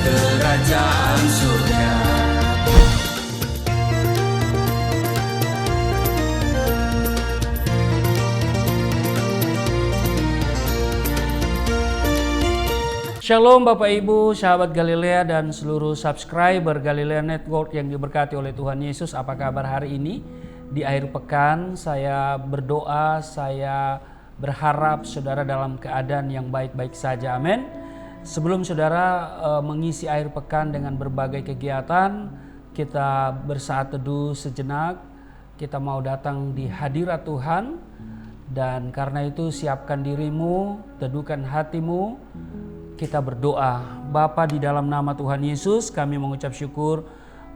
kerajaan surga. Shalom Bapak Ibu, sahabat Galilea dan seluruh subscriber Galilea Network yang diberkati oleh Tuhan Yesus. Apa kabar hari ini? Di akhir pekan saya berdoa, saya berharap saudara dalam keadaan yang baik-baik saja. Amin. Sebelum saudara mengisi akhir pekan dengan berbagai kegiatan, kita bersaat teduh sejenak. Kita mau datang di hadirat Tuhan, dan karena itu siapkan dirimu, teduhkan hatimu. Kita berdoa. Bapa, di dalam nama Tuhan Yesus kami mengucap syukur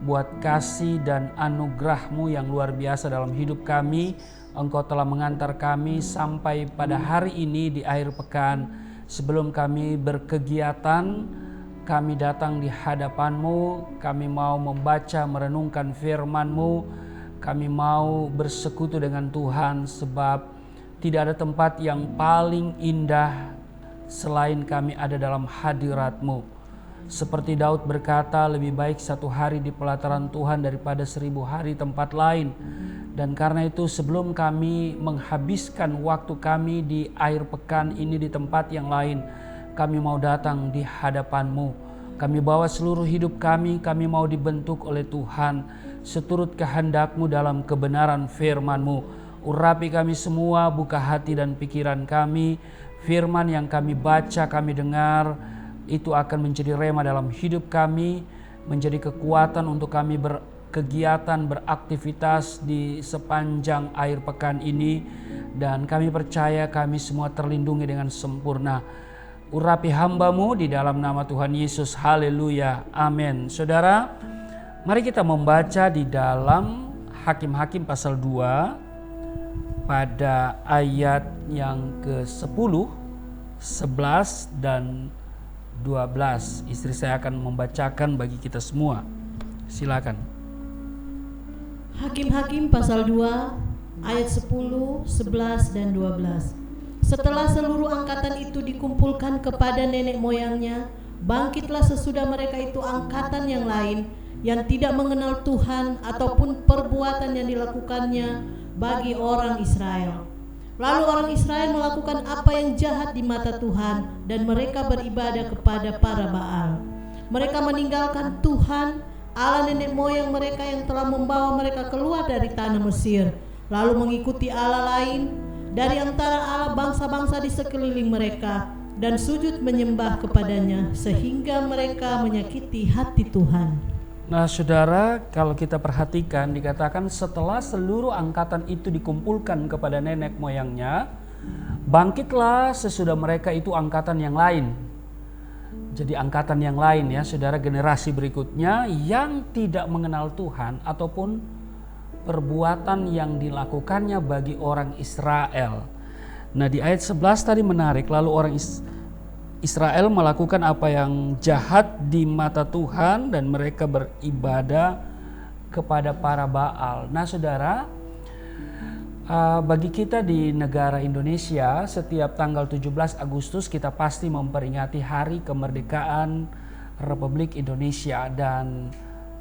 buat kasih dan anugerah-Mu yang luar biasa dalam hidup kami. Engkau telah mengantar kami sampai pada hari ini di akhir pekan. Sebelum kami berkegiatan, kami datang di hadapan-Mu. Kami mau membaca, merenungkan firman-Mu. Kami mau bersekutu dengan Tuhan, sebab tidak ada tempat yang paling indah selain kami ada dalam hadirat-Mu. Seperti Daud berkata, lebih baik satu hari di pelataran Tuhan daripada 1000 hari tempat lain. Dan karena itu sebelum kami menghabiskan waktu kami di akhir pekan ini di tempat yang lain, kami mau datang di hadapan-Mu. Kami bawa seluruh hidup kami mau dibentuk oleh Tuhan seturut kehendak-Mu dalam kebenaran firman-Mu. Urapi kami semua, buka hati dan pikiran kami. Firman yang kami baca, kami dengar, itu akan menjadi rema dalam hidup kami, menjadi kekuatan untuk kami berkegiatan, beraktivitas di sepanjang akhir pekan ini. Dan kami percaya kami semua terlindungi dengan sempurna. Urapi hamba-Mu di dalam nama Tuhan Yesus. Haleluya. Amin. Saudara, mari kita membaca di dalam Hakim-Hakim pasal 2. Pada ayat yang ke-10, 11, dan 12. Istri saya akan membacakan bagi kita semua. Silakan. Hakim-Hakim pasal 2 ayat 10, 11, dan 12. Setelah seluruh angkatan itu dikumpulkan kepada nenek moyangnya, bangkitlah sesudah mereka itu angkatan yang lain yang tidak mengenal Tuhan ataupun perbuatan yang dilakukannya bagi orang Israel. Lalu orang Israel melakukan apa yang jahat di mata Tuhan, dan mereka beribadah kepada para Baal. Mereka meninggalkan Tuhan, Allah nenek moyang mereka yang telah membawa mereka keluar dari tanah Mesir, lalu mengikuti Allah lain dari antara Allah bangsa-bangsa di sekeliling mereka, dan sujud menyembah kepadanya, sehingga mereka menyakiti hati Tuhan. Nah saudara, kalau kita perhatikan dikatakan setelah seluruh angkatan itu dikumpulkan kepada nenek moyangnya, bangkitlah sesudah mereka itu angkatan yang lain. Jadi angkatan yang lain ya saudara, generasi berikutnya yang tidak mengenal Tuhan ataupun perbuatan yang dilakukannya bagi orang Israel. Nah di ayat 11 tadi menarik, lalu orang Israel melakukan apa yang jahat di mata Tuhan dan mereka beribadah kepada para Baal. Nah saudara, bagi kita di negara Indonesia, setiap tanggal 17 Agustus kita pasti memperingati hari kemerdekaan Republik Indonesia. Dan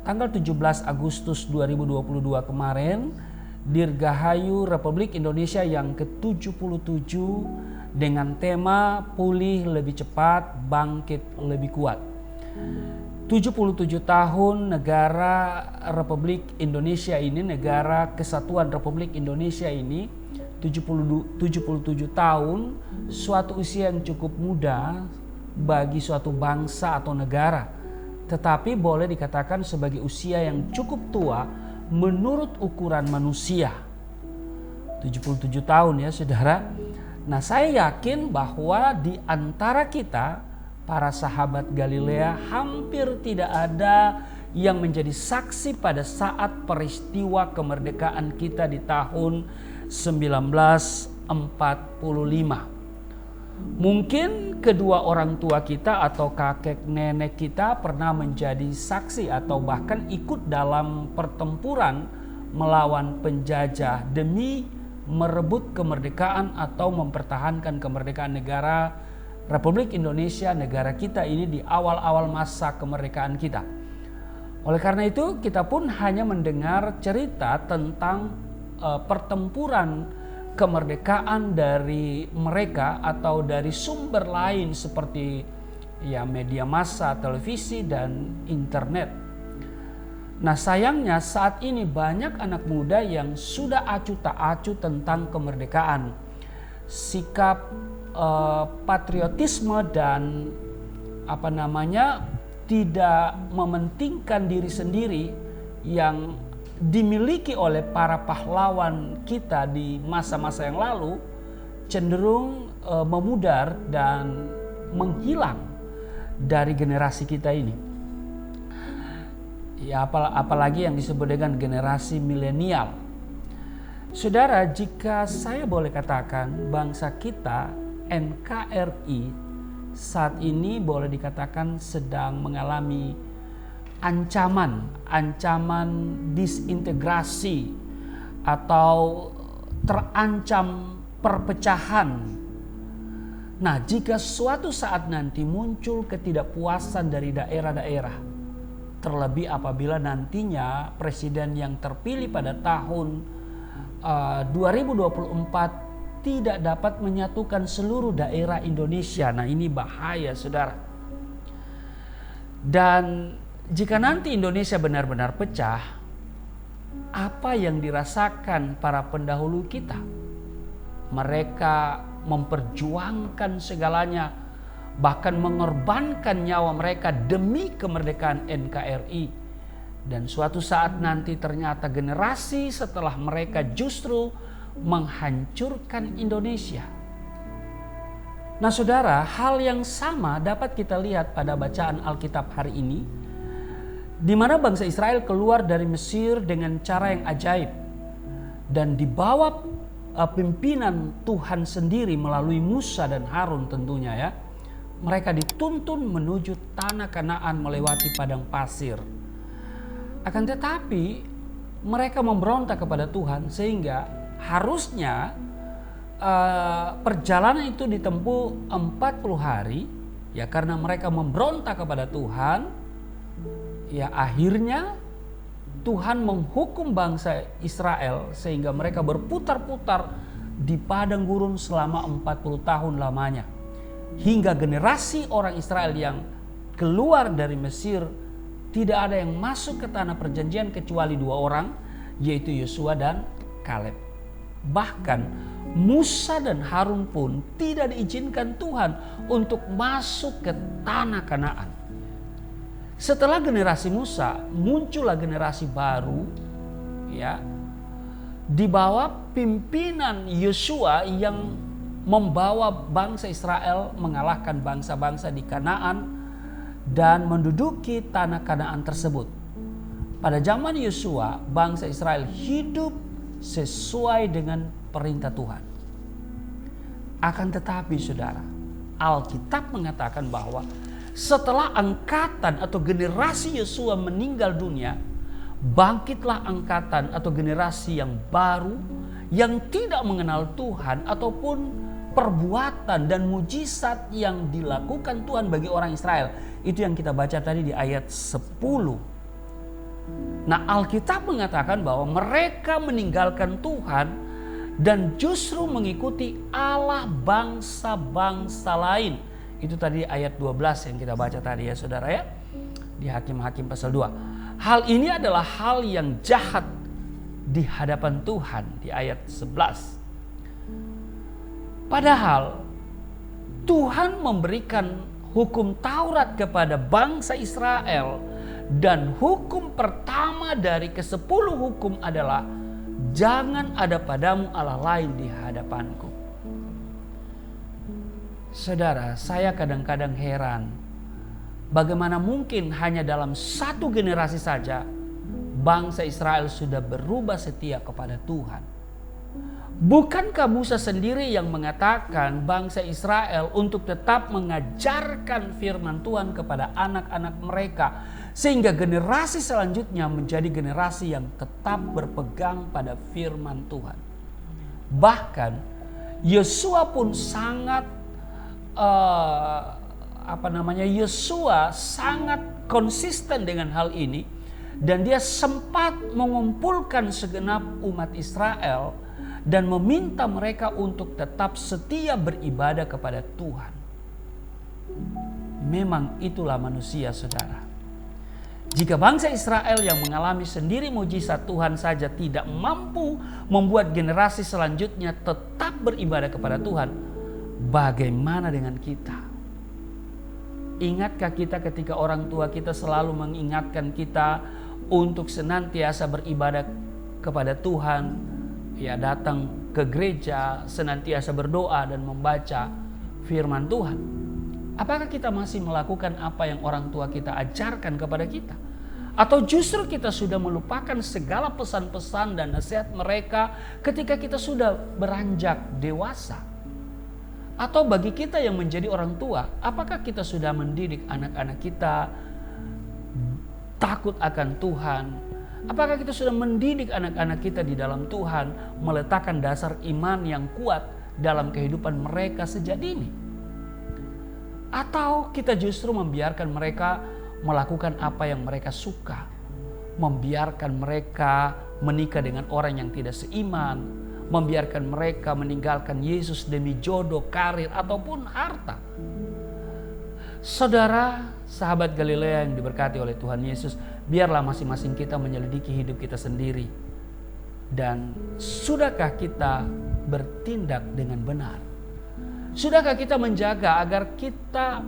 tanggal 17 Agustus 2022 kemarin, Dirgahayu Republik Indonesia yang ke-77 dengan tema pulih lebih cepat, bangkit lebih kuat. 77 tahun negara Republik Indonesia ini, negara kesatuan Republik Indonesia ini, 77 tahun, suatu usia yang cukup muda bagi suatu bangsa atau negara. Tetapi boleh dikatakan sebagai usia yang cukup tua menurut ukuran manusia. 77 tahun ya saudara. Nah saya yakin bahwa di antara kita para sahabat Galilea hampir tidak ada yang menjadi saksi pada saat peristiwa kemerdekaan kita di tahun 1945. Mungkin kedua orang tua kita atau kakek nenek kita pernah menjadi saksi atau bahkan ikut dalam pertempuran melawan penjajah demi merebut kemerdekaan atau mempertahankan kemerdekaan negara Republik Indonesia, negara kita ini di awal-awal masa kemerdekaan kita. Oleh karena itu kita pun hanya mendengar cerita tentang pertempuran kemerdekaan dari mereka atau dari sumber lain seperti ya media massa, televisi dan internet. Nah sayangnya saat ini banyak anak muda yang sudah acuh tak acuh tentang kemerdekaan. Sikap patriotisme dan tidak mementingkan diri sendiri yang dimiliki oleh para pahlawan kita di masa-masa yang lalu cenderung memudar dan menghilang dari generasi kita ini. Ya apalagi yang disebut dengan generasi milenial. Saudara, jika saya boleh katakan bangsa kita NKRI saat ini boleh dikatakan sedang mengalami ancaman disintegrasi atau terancam perpecahan. Nah, jika suatu saat nanti muncul ketidakpuasan dari daerah-daerah, terlebih apabila nantinya presiden yang terpilih pada tahun 2024 tidak dapat menyatukan seluruh daerah Indonesia. Nah, ini bahaya, saudara. Dan jika nanti Indonesia benar-benar pecah, apa yang dirasakan para pendahulu kita? Mereka memperjuangkan segalanya, bahkan mengorbankan nyawa mereka demi kemerdekaan NKRI. Dan suatu saat nanti ternyata generasi setelah mereka justru menghancurkan Indonesia. Nah saudara, hal yang sama dapat kita lihat pada bacaan Alkitab hari ini, di mana bangsa Israel keluar dari Mesir dengan cara yang ajaib dan di bawah pimpinan Tuhan sendiri melalui Musa dan Harun tentunya ya. Mereka dituntun menuju tanah Kanaan melewati padang pasir. Akan tetapi mereka memberontak kepada Tuhan sehingga harusnya perjalanan itu ditempuh 40 hari ya, karena mereka memberontak kepada Tuhan. Ya akhirnya Tuhan menghukum bangsa Israel sehingga mereka berputar-putar di padang gurun selama 40 tahun lamanya. Hingga generasi orang Israel yang keluar dari Mesir tidak ada yang masuk ke tanah perjanjian kecuali 2 orang, yaitu Yosua dan Kaleb. Bahkan Musa dan Harun pun tidak diizinkan Tuhan untuk masuk ke tanah Kanaan. Setelah generasi Musa, muncullah generasi baru ya, di bawah pimpinan Yosua yang membawa bangsa Israel mengalahkan bangsa-bangsa di Kanaan dan menduduki tanah Kanaan tersebut. Pada zaman Yosua, bangsa Israel hidup sesuai dengan perintah Tuhan. Akan tetapi saudara, Alkitab mengatakan bahwa setelah angkatan atau generasi Yosua meninggal dunia, bangkitlah angkatan atau generasi yang baru yang tidak mengenal Tuhan ataupun perbuatan dan mujizat yang dilakukan Tuhan bagi orang Israel. Itu yang kita baca tadi di ayat 10. Nah, Alkitab mengatakan bahwa mereka meninggalkan Tuhan dan justru mengikuti Allah bangsa-bangsa lain. Itu tadi ayat 12 yang kita baca tadi ya saudara ya, di Hakim-Hakim pasal 2. Hal ini adalah hal yang jahat di hadapan Tuhan di ayat 11. Padahal Tuhan memberikan hukum Taurat kepada bangsa Israel, dan hukum pertama dari ke-10 hukum adalah jangan ada padamu Allah lain di hadapanku. Saudara, saya kadang-kadang heran bagaimana mungkin hanya dalam 1 generasi saja bangsa Israel sudah berubah setia kepada Tuhan. Bukankah Musa sendiri yang mengatakan bangsa Israel untuk tetap mengajarkan firman Tuhan kepada anak-anak mereka, sehingga generasi selanjutnya menjadi generasi yang tetap berpegang pada firman Tuhan. Bahkan Yosua pun sangat Yosua sangat konsisten dengan hal ini, dan dia sempat mengumpulkan segenap umat Israel dan meminta mereka untuk tetap setia beribadah kepada Tuhan. Memang itulah manusia, saudara. Jika bangsa Israel yang mengalami sendiri mujizat Tuhan saja tidak mampu membuat generasi selanjutnya tetap beribadah kepada Tuhan, bagaimana dengan kita? Ingatkah kita ketika orang tua kita selalu mengingatkan kita untuk senantiasa beribadah kepada Tuhan, ya, datang ke gereja, senantiasa berdoa dan membaca firman Tuhan? Apakah kita masih melakukan apa yang orang tua kita ajarkan kepada kita? Atau justru kita sudah melupakan segala pesan-pesan dan nasihat mereka ketika kita sudah beranjak dewasa? Atau bagi kita yang menjadi orang tua, apakah kita sudah mendidik anak-anak kita takut akan Tuhan? Apakah kita sudah mendidik anak-anak kita di dalam Tuhan, meletakkan dasar iman yang kuat dalam kehidupan mereka sejak dini? Atau kita justru membiarkan mereka melakukan apa yang mereka suka, membiarkan mereka menikah dengan orang yang tidak seiman, membiarkan mereka meninggalkan Yesus demi jodoh, karir, ataupun harta. Saudara, sahabat Galilea yang diberkati oleh Tuhan Yesus, biarlah masing-masing kita menyelidiki hidup kita sendiri. Dan sudahkah kita bertindak dengan benar? Sudahkah kita menjaga agar kita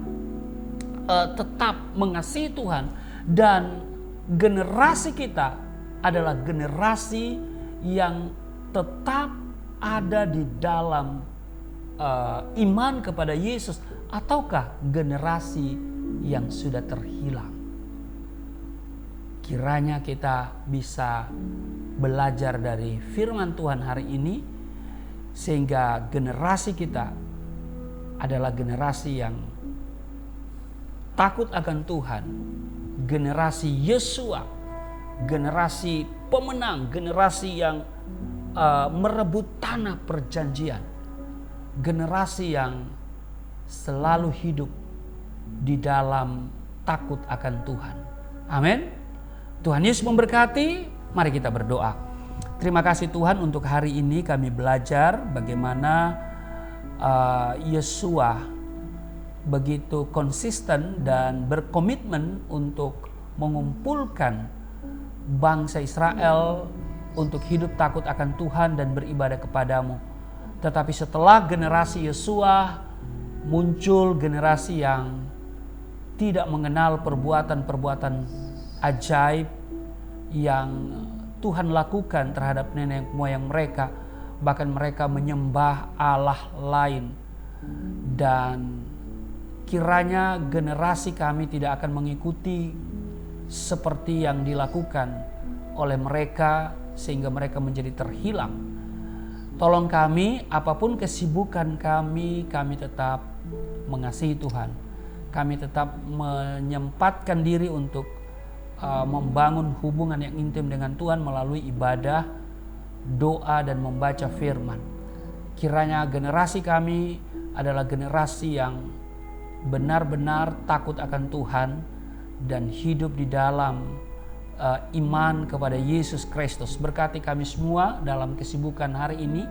tetap mengasihi Tuhan, dan generasi kita adalah generasi yang tetap ada di dalam iman kepada Yesus, ataukah generasi yang sudah terhilang? Kiranya kita bisa belajar dari firman Tuhan hari ini, sehingga generasi kita adalah generasi yang takut akan Tuhan, generasi Yosua, generasi pemenang, generasi yang merebut tanah perjanjian, generasi yang selalu hidup di dalam takut akan Tuhan. Amin. Tuhan Yesus memberkati. Mari kita berdoa. Terima kasih Tuhan, untuk hari ini kami belajar bagaimana Yosua begitu konsisten dan berkomitmen untuk mengumpulkan bangsa Israel untuk hidup takut akan Tuhan dan beribadah kepadamu. Tetapi setelah generasi Yosua, muncul generasi yang tidak mengenal perbuatan-perbuatan ajaib yang Tuhan lakukan terhadap nenek moyang mereka. Bahkan mereka menyembah Allah lain. Dan kiranya generasi kami tidak akan mengikuti seperti yang dilakukan oleh mereka, sehingga mereka menjadi terhilang. Tolong kami, apapun kesibukan kami tetap mengasihi Tuhan. Kami tetap menyempatkan diri untuk membangun hubungan yang intim dengan Tuhan melalui ibadah, doa, dan membaca firman. Kiranya generasi kami adalah generasi yang benar-benar takut akan Tuhan dan hidup di dalam iman kepada Yesus Kristus. Berkati kami semua dalam kesibukan hari ini,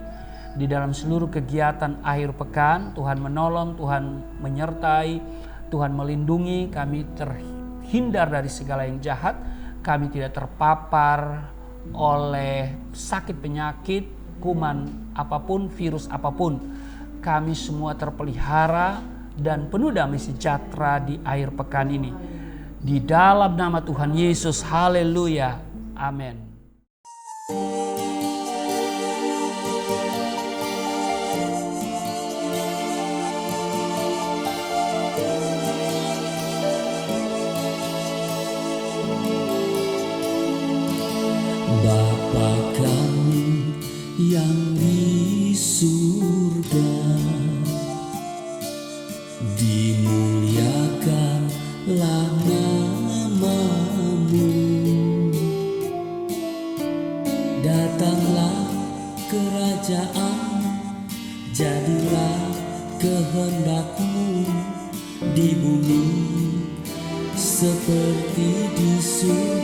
di dalam seluruh kegiatan akhir pekan. Tuhan menolong, Tuhan menyertai, Tuhan melindungi kami, terhindar dari segala yang jahat. Kami tidak terpapar oleh sakit penyakit, kuman apapun, virus apapun. Kami semua terpelihara dan penuh damai sejahtera di akhir pekan ini. Di dalam nama Tuhan Yesus, haleluya, amin. Bapa kami yang di surga, dimuliakanlah nama-Mu. Datanglah kerajaan, jadilah kehendak-Mu nanti di surga.